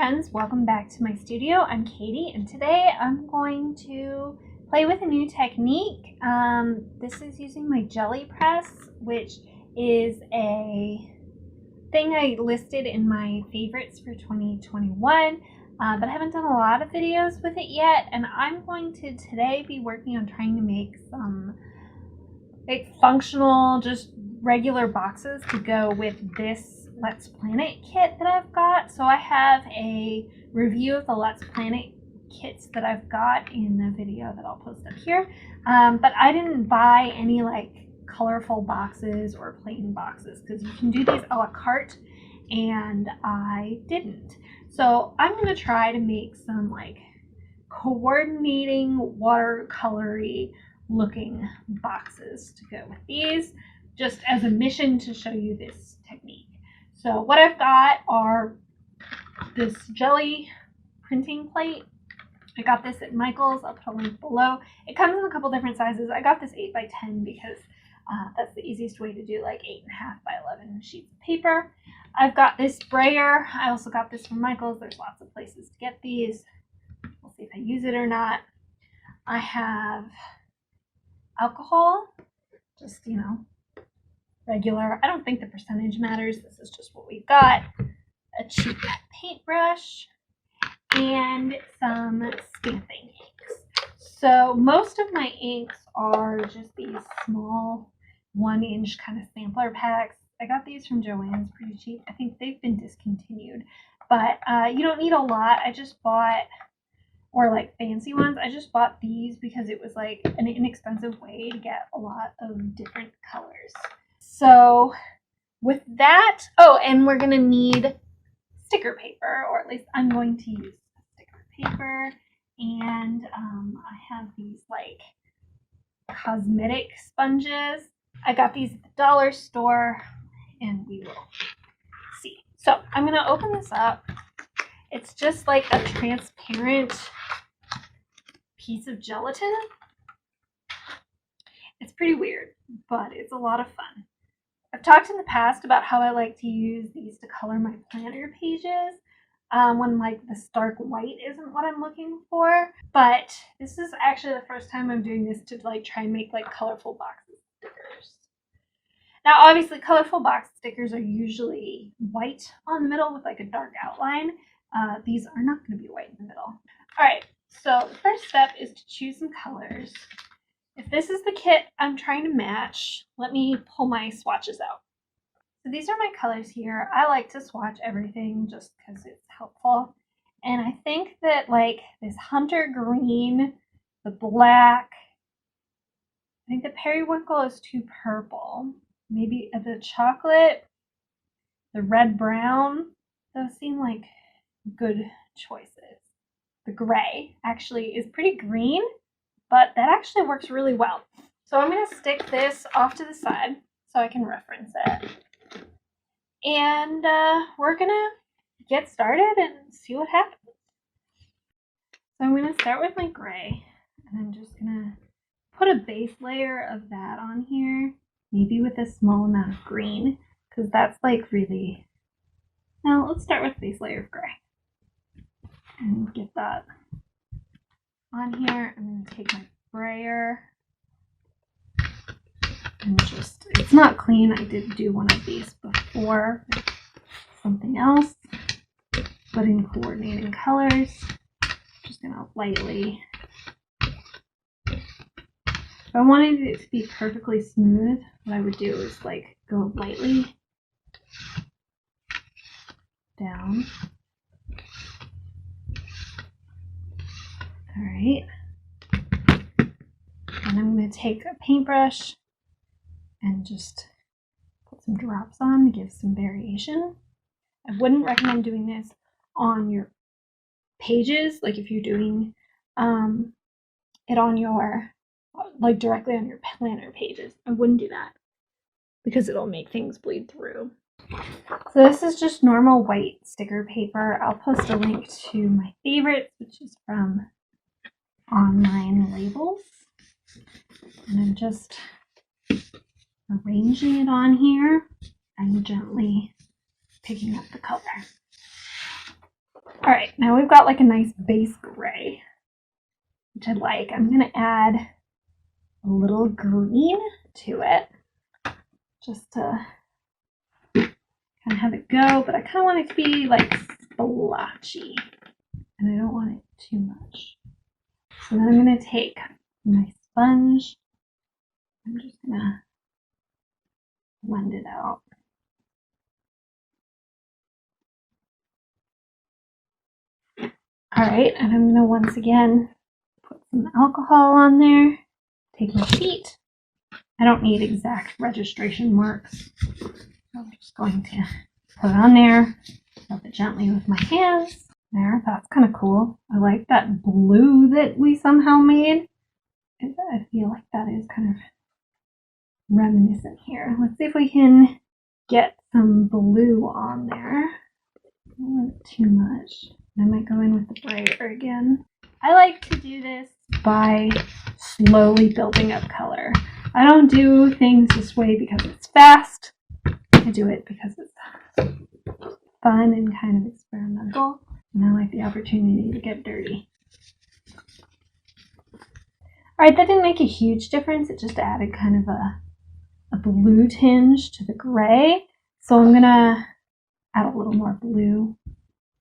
friends, welcome back to my studio. I'm Katie and today I'm going to play with a new technique. This is using my jelly press, which is a thing I listed in my favorites for 2021, but I haven't done a lot of videos with it yet, and I'm going to today be working on trying to make some functional, just regular boxes to go with this Let's Planet kit that I've got. So I have a review of the Let's Planet kits that I've got in a video that I'll post up here, but I didn't buy any colorful boxes or plain boxes because you can do these a la carte, and I didn't. So I'm going to try to make some coordinating watercolory looking boxes to go with these, just as a mission to show you this technique. So what I've got are this jelly printing plate. I got this at Michael's. I'll put a link below. It comes in a couple different sizes. I got this 8 by 10 because that's the easiest way to do 8.5 by 11 sheets of paper. I've got this Brayer. I also got this from Michael's. There's lots of places to get these. We'll see if I use it or not. I have alcohol, just regular. I don't think the percentage matters. This is just what we've got. A cheap paintbrush and some stamping inks. So most of my inks are just these small 1-inch kind of sampler packs. I got these from Joann's, pretty cheap. I think they've been discontinued, but you don't need a lot. I just bought, or fancy ones, I just bought these because it was an inexpensive way to get a lot of different colors. So with that, oh, and we're gonna need sticker paper, or at least I'm going to use sticker paper, and I have these cosmetic sponges. I got these at the dollar store, and we will see. So I'm gonna open this up. It's just a transparent piece of gelatin. It's pretty weird, but it's a lot of fun. I've talked in the past about how I like to use these to color my planner pages when the stark white isn't what I'm looking for. But this is actually the first time I'm doing this to try and make colorful box stickers. Now obviously colorful box stickers are usually white on the middle with a dark outline. These are not going to be white in the middle. All right, so the first step is to choose some colors. If this is the kit I'm trying to match, let me pull my swatches out. So these are my colors here. I like to swatch everything just because it's helpful. And I think that this hunter green, the black, I think the periwinkle is too purple. Maybe the chocolate, the red brown, those seem like good choices. The gray actually is pretty green, but that actually works really well. So I'm going to stick this off to the side so I can reference it. And we're going to get started and see what happens. So I'm going to start with my gray, and I'm just going to put a base layer of that on here, maybe with a small amount of green, because that's really... Now let's start with base layer of gray. And get that on here. I'm going to take my Brayer and just, it's not clean. I did do one of these before, something else, but in coordinating colors. Just going to lightly, if I wanted it to be perfectly smooth, what I would do is go lightly down. All right, and I'm going to take a paintbrush and just put some drops on to give some variation. I wouldn't recommend doing this on your pages, if you're doing it on your, directly on your planner pages. I wouldn't do that because it'll make things bleed through. So this is just normal white sticker paper. I'll post a link to my favorites, which is from Online Labels, and I'm just arranging it on here and gently picking up the color. All All right, now we've got like a nice base gray, which I like. I'm gonna add a little green to it just to kind of have it go, but I kind of want it to be like splotchy and I don't want it too much. So then I'm gonna take my sponge. I'm just gonna blend it out. All right, and I'm gonna once again put some alcohol on there. Take my sheet. I don't need exact registration marks. I'm just going to put it on there, rub it gently with my hands. There, that's kind of cool. I like that blue that we somehow made. I feel like that is kind of reminiscent here. Let's see if we can get some blue on there. I don't want it too much. I might go in with the Brayer again. I like to do this by slowly building up color. I don't do things this way because it's fast. I do it because it's fun and kind of experimental. And I like the opportunity to get dirty. Alright, that didn't make a huge difference. It just added kind of a blue tinge to the gray. So I'm going to add a little more blue,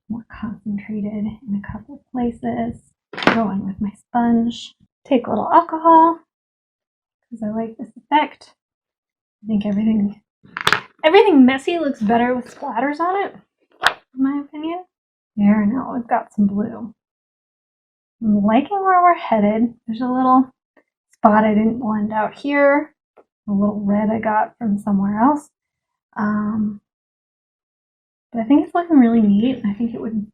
more concentrated in a couple of places. Go in with my sponge. Take a little alcohol because I like this effect. I think everything messy looks better with splatters on it, in my opinion. There, now we've got some blue. I'm liking where we're headed. There's a little spot I didn't blend out here. A little red I got from somewhere else. But I think it's looking really neat. I think it would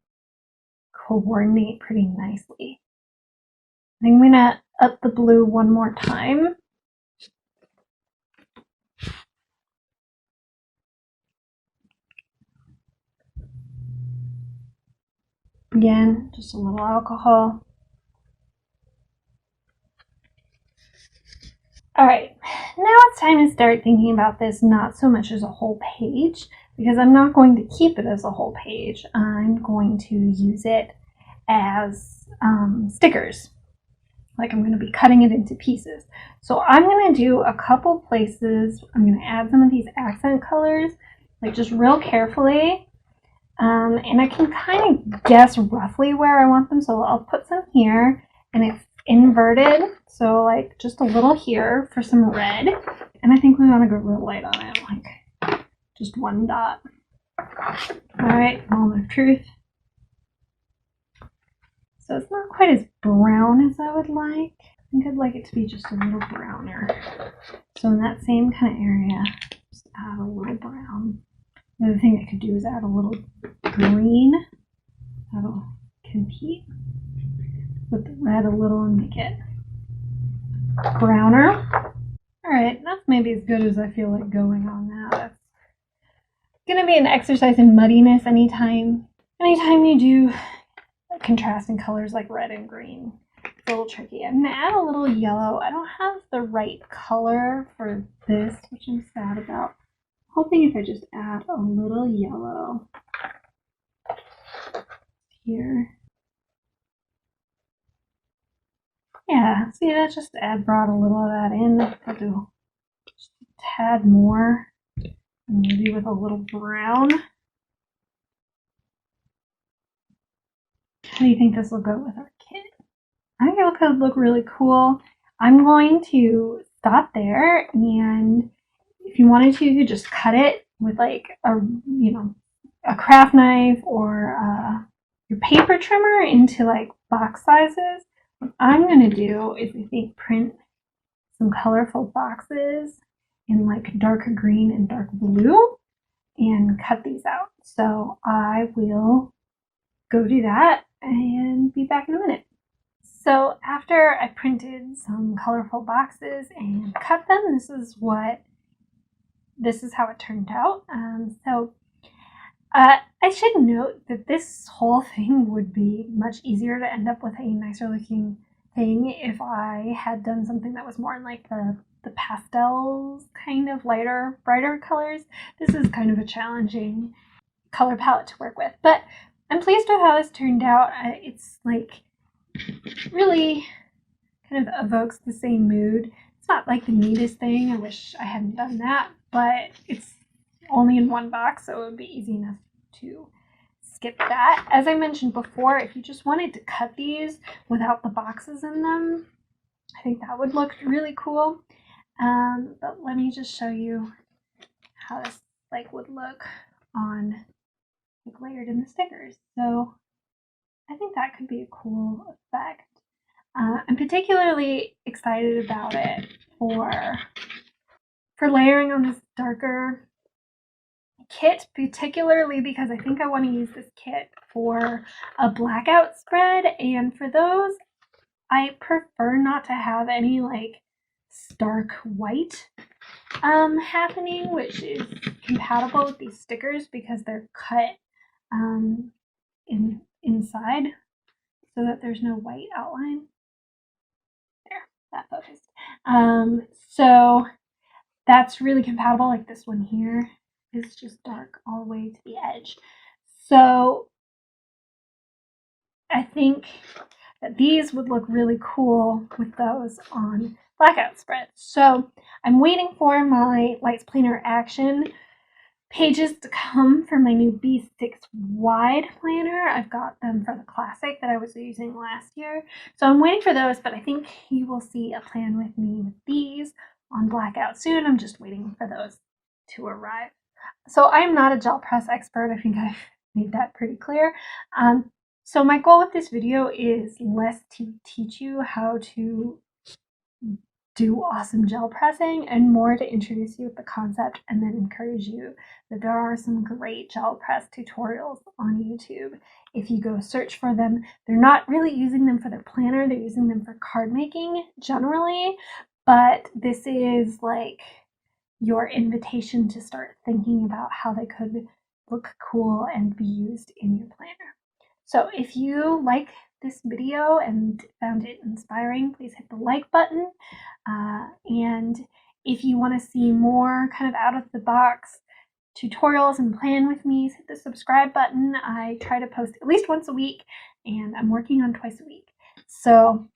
coordinate pretty nicely. I think I'm gonna up the blue one more time. Again, just a little alcohol. Alright, now it's time to start thinking about this not so much as a whole page, because I'm not going to keep it as a whole page. I'm going to use it as stickers. Like I'm going to be cutting it into pieces. So I'm going to do a couple places. I'm going to add some of these accent colors, like just real carefully. And I can kind of guess roughly where I want them. So I'll put some here, and it's inverted. So like just a little here for some red. And I think we want to go real light on it, like just one dot. All right, moment of truth. So it's not quite as brown as I would like. I think I'd like it to be just a little browner. So in that same kind of area, just add a little brown. The other thing I could do is add a little green. That'll compete with the red a little and make it browner. Alright, that's maybe as good as I feel like going on that. That's going to be an exercise in muddiness anytime you do contrasting colors like red and green. It's a little tricky. I'm going to add a little yellow. I don't have the right color for this, which I'm sad about. I'm hoping if I just add a little yellow here. Yeah, see, that just brought a little of that in. I'll do just a tad more, maybe with a little brown. How do you think this will go with our kit? I think it could look really cool. I'm going to stop there, and if you wanted to, you could just cut it with like a craft knife or your paper trimmer into like box sizes. What I'm going to do is I think print some colorful boxes in like dark green and dark blue and cut these out. So I will go do that and be back in a minute. So after I printed some colorful boxes and cut them, this is how it turned out. I should note that this whole thing would be much easier to end up with a nicer looking thing if I had done something that was more in like the pastels, kind of lighter, brighter colors. This is kind of a challenging color palette to work with, but I'm pleased with how this turned out. It's like really kind of evokes the same mood. It's not like the neatest thing. I wish I hadn't done that, but it's only in one box, so it would be easy enough to skip that. As I mentioned before, if you just wanted to cut these without the boxes in them, I think that would look really cool. But let me just show you how this like would look on like layered in the stickers. So I think that could be a cool effect. I'm particularly excited about it for layering on this darker kit, particularly because I think I want to use this kit for a blackout spread, and for those I prefer not to have any like stark white happening, which is compatible with these stickers because they're cut inside so that there's no white outline. There, that focused. So that's really compatible. Like this one here is just dark all the way to the edge. So I think that these would look really cool with those on blackout spreads. So I'm waiting for my Lights Planner Action pages to come for my new B6 wide planner. I've got them for the classic that I was using last year. So I'm waiting for those, but I think you will see a plan with me with these on blackout soon. I'm just waiting for those to arrive. So I'm not a gel press expert. I think I've made that pretty clear. So my goal with this video is less to teach you how to do awesome gel pressing and more to introduce you with the concept and then encourage you that there are some great gel press tutorials on YouTube. If you go search for them, they're not really using them for their planner, they're using them for card making generally, but this is like your invitation to start thinking about how they could look cool and be used in your planner. So if you like this video and found it inspiring, please hit the like button. And if you want to see more kind of out of the box tutorials and plan with me, hit the subscribe button. I try to post at least once a week, and I'm working on twice a week. So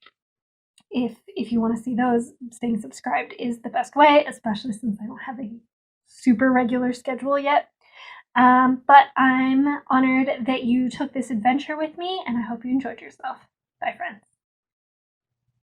if you want to see those, staying subscribed is the best way, especially since I don't have a super regular schedule yet. But I'm honored that you took this adventure with me, and I hope you enjoyed yourself. Bye, friends.